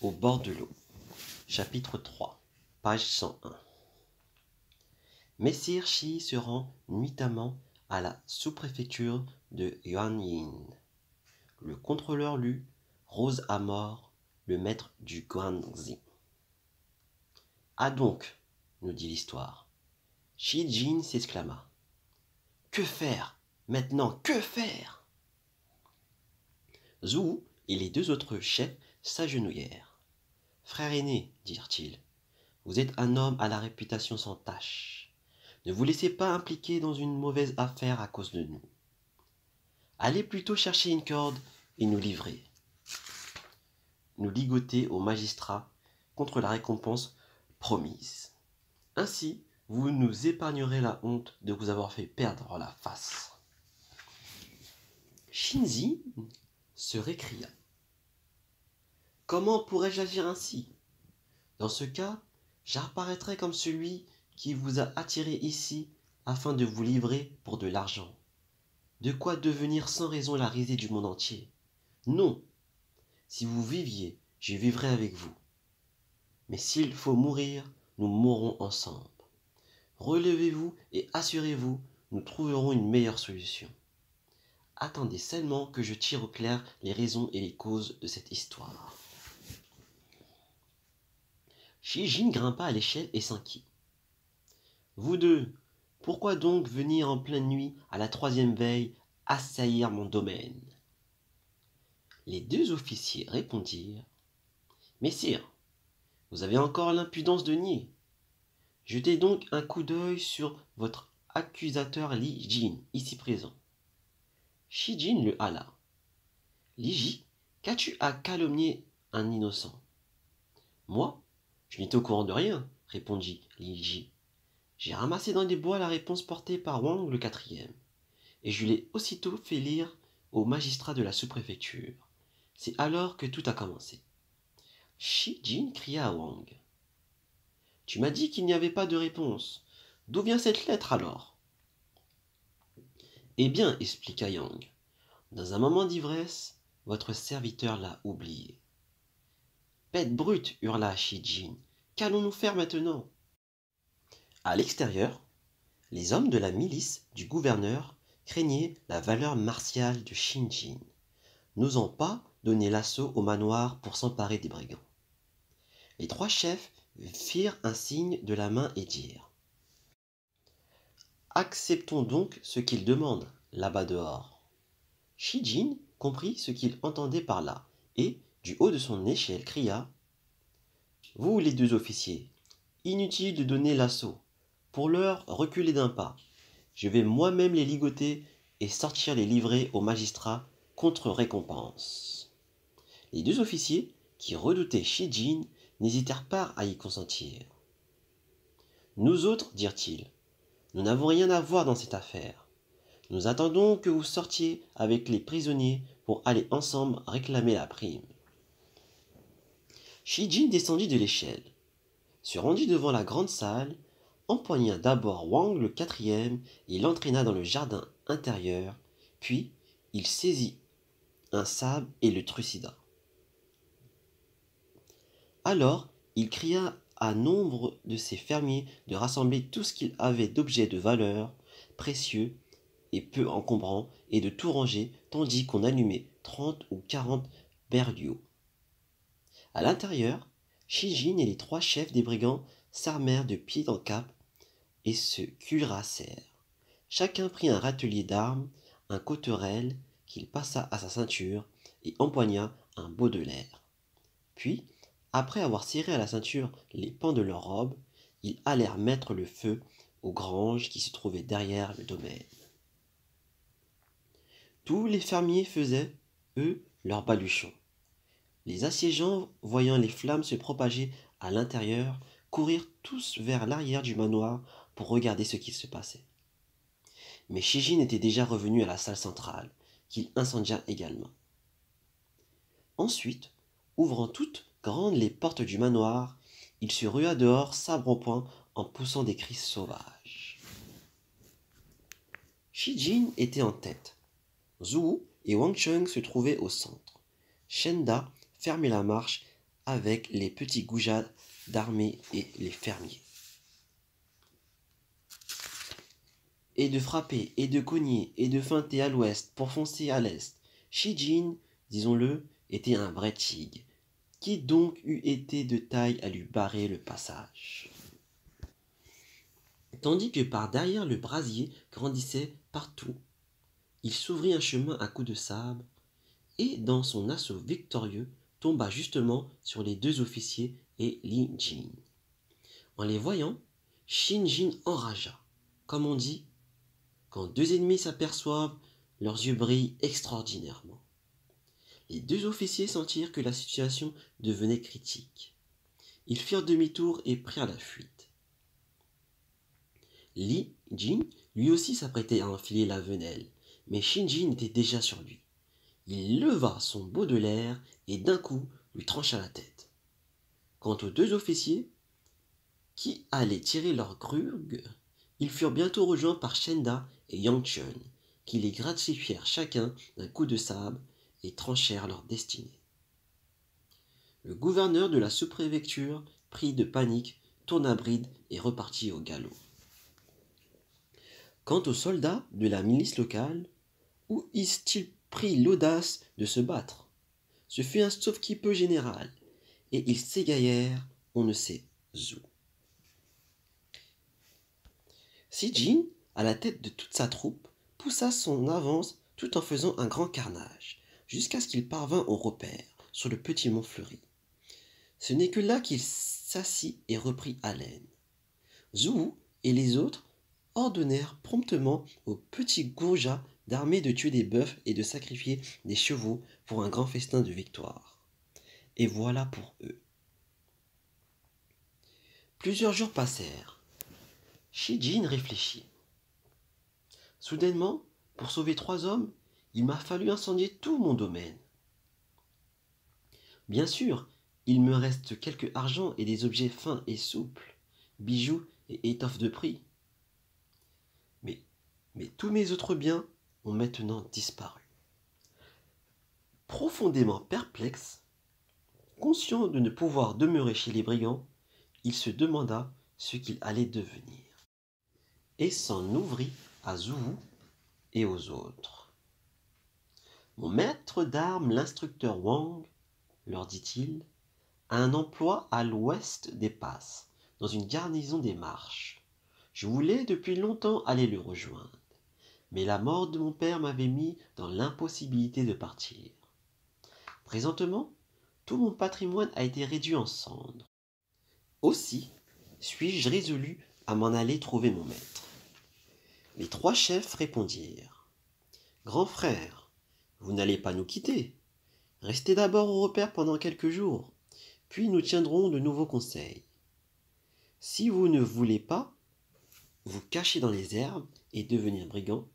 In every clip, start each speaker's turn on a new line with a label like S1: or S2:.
S1: Au bord de l'eau. Chapitre 3, page 101. Messire Shi se rend nuitamment à la sous-préfecture de Yuanyin. Le contrôleur lut Rose à mort, le maître du Guangxi. Ah donc, nous dit l'histoire. Shi Jin s'exclama. Que faire? Maintenant, que faire? Zhou et les deux autres chefs s'agenouillèrent. Frère aîné, dirent-ils, vous êtes un homme à la réputation sans tache. Ne vous laissez pas impliquer dans une mauvaise affaire à cause de nous. Allez plutôt chercher une corde et nous livrer. Nous ligoter au magistrat contre la récompense promise. Ainsi, vous nous épargnerez la honte de vous avoir fait perdre la face. Shinzi se récria. Comment pourrais-je agir ainsi? Dans ce cas, j'apparaîtrai comme celui qui vous a attiré ici afin de vous livrer pour de l'argent. De quoi devenir sans raison la risée du monde entier. Non, si vous viviez, je vivrais avec vous. Mais s'il faut mourir, nous mourrons ensemble. Relevez-vous et assurez-vous, nous trouverons une meilleure solution. Attendez seulement que je tire au clair les raisons et les causes de cette histoire. Shi Jin grimpa à l'échelle et s'enquit. Vous deux, pourquoi donc venir en pleine nuit, à la troisième veille, assaillir mon domaine? Les deux officiers répondirent. Messire, vous avez encore l'impudence de nier. Jetez donc un coup d'œil sur votre accusateur Li Jin, ici présent. Shi Jin le hala. Li Ji, qu'as-tu à calomnier un innocent? Moi, je n'étais au courant de rien, répondit Li Ji. J'ai ramassé dans les bois la réponse portée par Wang le quatrième, et je l'ai aussitôt fait lire au magistrat de la sous-préfecture. C'est alors que tout a commencé. Shi Jin cria à Wang. Tu m'as dit qu'il n'y avait pas de réponse. D'où vient cette lettre alors? Eh bien, expliqua Yang, dans un moment d'ivresse, votre serviteur l'a oublié. Bête brute, hurla Shi Jin. Qu'allons-nous faire maintenant? À l'extérieur, les hommes de la milice du gouverneur craignaient la valeur martiale de Shi Jin, n'osant pas donner l'assaut au manoir pour s'emparer des brigands. Les trois chefs firent un signe de la main et dirent. Acceptons donc ce qu'il demande, là-bas dehors. Shi Jin comprit ce qu'il entendait par là, et, du haut de son échelle, cria. Vous, les deux officiers, inutile de donner l'assaut. Pour l'heure, reculez d'un pas. Je vais moi-même les ligoter et sortir les livrer au magistrat contre récompense. Les deux officiers, qui redoutaient Shi Jin, n'hésitèrent pas à y consentir. Nous autres, dirent-ils, nous n'avons rien à voir dans cette affaire. Nous attendons que vous sortiez avec les prisonniers pour aller ensemble réclamer la prime. Shi Jin descendit de l'échelle, se rendit devant la grande salle, empoigna d'abord Wang le quatrième et l'entraîna dans le jardin intérieur, puis il saisit un sabre et le trucida. Alors il cria à nombre de ses fermiers de rassembler tout ce qu'il avait d'objets de valeur, précieux et peu encombrants, et de tout ranger, tandis qu'on allumait 30 ou 40 berliots. À l'intérieur, Shi Jin et les trois chefs des brigands s'armèrent de pied en cap et se cuirassèrent. Chacun prit un râtelier d'armes, un cauterelle qu'il passa à sa ceinture et empoigna un baudelaire. Puis, après avoir serré à la ceinture les pans de leur robe, ils allèrent mettre le feu aux granges qui se trouvaient derrière le domaine. Tous les fermiers faisaient, eux, leurs baluchons. Les assiégeants, voyant les flammes se propager à l'intérieur, courirent tous vers l'arrière du manoir pour regarder ce qui se passait. Mais Shi Jin était déjà revenu à la salle centrale, qu'il incendia également. Ensuite, ouvrant toutes grandes les portes du manoir, il se rua dehors, sabre au poing, en poussant des cris sauvages. Shi Jin était en tête. Zhou et Wang Cheng se trouvaient au centre. Shen Da fermait la marche avec les petits goujats d'armée et les fermiers. Et de frapper, et de cogner, et de feinter à l'ouest pour foncer à l'est. Shi-Jin, disons-le, était un vrai tigre. Qui donc eût été de taille à lui barrer le passage? Tandis que par derrière le brasier grandissait partout, il s'ouvrit un chemin à coups de sabre, et dans son assaut victorieux, tomba justement sur les deux officiers et Li Jin. En les voyant, Shin-Jin enragea. Comme on dit, quand deux ennemis s'aperçoivent, leurs yeux brillent extraordinairement. Les deux officiers sentirent que la situation devenait critique. Ils firent demi-tour et prirent la fuite. Li Jin, lui aussi, s'apprêtait à enfiler la venelle, mais Shin-Jin était déjà sur lui. Il leva son bot de l'air et d'un coup lui trancha la tête. Quant aux deux officiers, qui allaient tirer leur grug, ils furent bientôt rejoints par Shenda et Yang Chun, qui les gratifièrent chacun d'un coup de sabre et tranchèrent leur destinée. Le gouverneur de la sous-préfecture, pris de panique, tourna bride et repartit au galop. Quant aux soldats de la milice locale, où eussent-ils pris l'audace de se battre? Ce fut un sauve-qui-peut général, et ils s'égaillèrent on ne sait où. Si-Jin, à la tête de toute sa troupe, poussa son avance tout en faisant un grand carnage, jusqu'à ce qu'il parvint au repère, sur le petit mont fleuri. Ce n'est que là qu'il s'assit et reprit haleine. Zhou et les autres ordonnèrent promptement aux petits goujats d'armer de tuer des bœufs et de sacrifier des chevaux pour un grand festin de victoire. Et voilà pour eux. Plusieurs jours passèrent. Shi-Jin réfléchit. Soudainement, pour sauver 3 hommes, il m'a fallu incendier tout mon domaine. Bien sûr, il me reste quelque argent et des objets fins et souples, bijoux et étoffes de prix. Mais tous mes autres biens ont maintenant disparu. Profondément perplexe, conscient de ne pouvoir demeurer chez les brigands, il se demanda ce qu'il allait devenir, et s'en ouvrit à Zhou et aux autres. Mon maître d'armes, l'instructeur Wang, leur dit-il, a un emploi à l'ouest des passes, dans une garnison des marches. Je voulais depuis longtemps aller le rejoindre, mais la mort de mon père m'avait mis dans l'impossibilité de partir. Présentement, tout mon patrimoine a été réduit en cendres. Aussi suis-je résolu à m'en aller trouver mon maître. Les 3 chefs répondirent. Grand frère, vous n'allez pas nous quitter. Restez d'abord au repère pendant quelques jours, puis nous tiendrons de nouveaux conseils. Si vous ne voulez pas vous cacher dans les herbes et devenir brigand,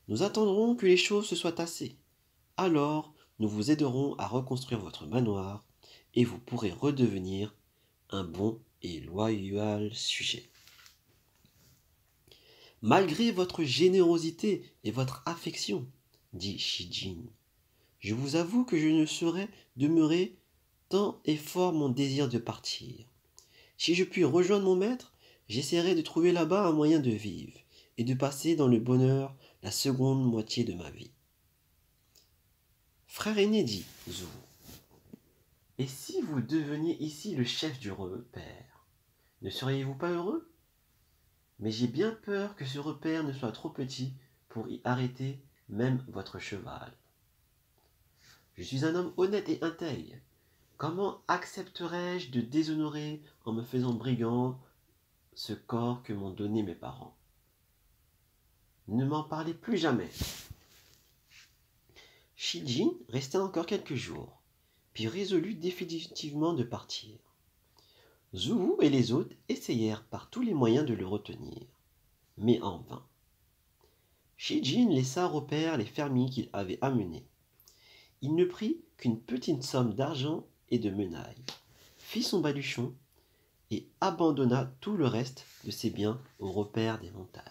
S1: nous attendrons que les choses se soient tassées. Alors, nous vous aiderons à reconstruire votre manoir et vous pourrez redevenir un bon et loyal sujet. Malgré votre générosité et votre affection, dit Shi-Jin, je vous avoue que je ne saurais demeurer tant est fort mon désir de partir. Si je puis rejoindre mon maître, j'essaierai de trouver là-bas un moyen de vivre et de passer dans le bonheur la seconde moitié de ma vie. Frère aîné, dit Zhou, et si vous deveniez ici le chef du repère, ne seriez-vous pas heureux? Mais j'ai bien peur que ce repère ne soit trop petit pour y arrêter même votre cheval. Je suis un homme honnête et intègre. Comment accepterais-je de déshonorer en me faisant brigand ce corps que m'ont donné mes parents? Ne m'en parlez plus jamais. Shi-Jin resta encore quelques jours, puis résolut définitivement de partir. Zhou et les autres essayèrent par tous les moyens de le retenir, mais en vain. Shi-Jin laissa au repère les fermiers qu'il avait amenés. Il ne prit qu'une petite somme d'argent et de menailles, fit son baluchon et abandonna tout le reste de ses biens au repère des montagnes.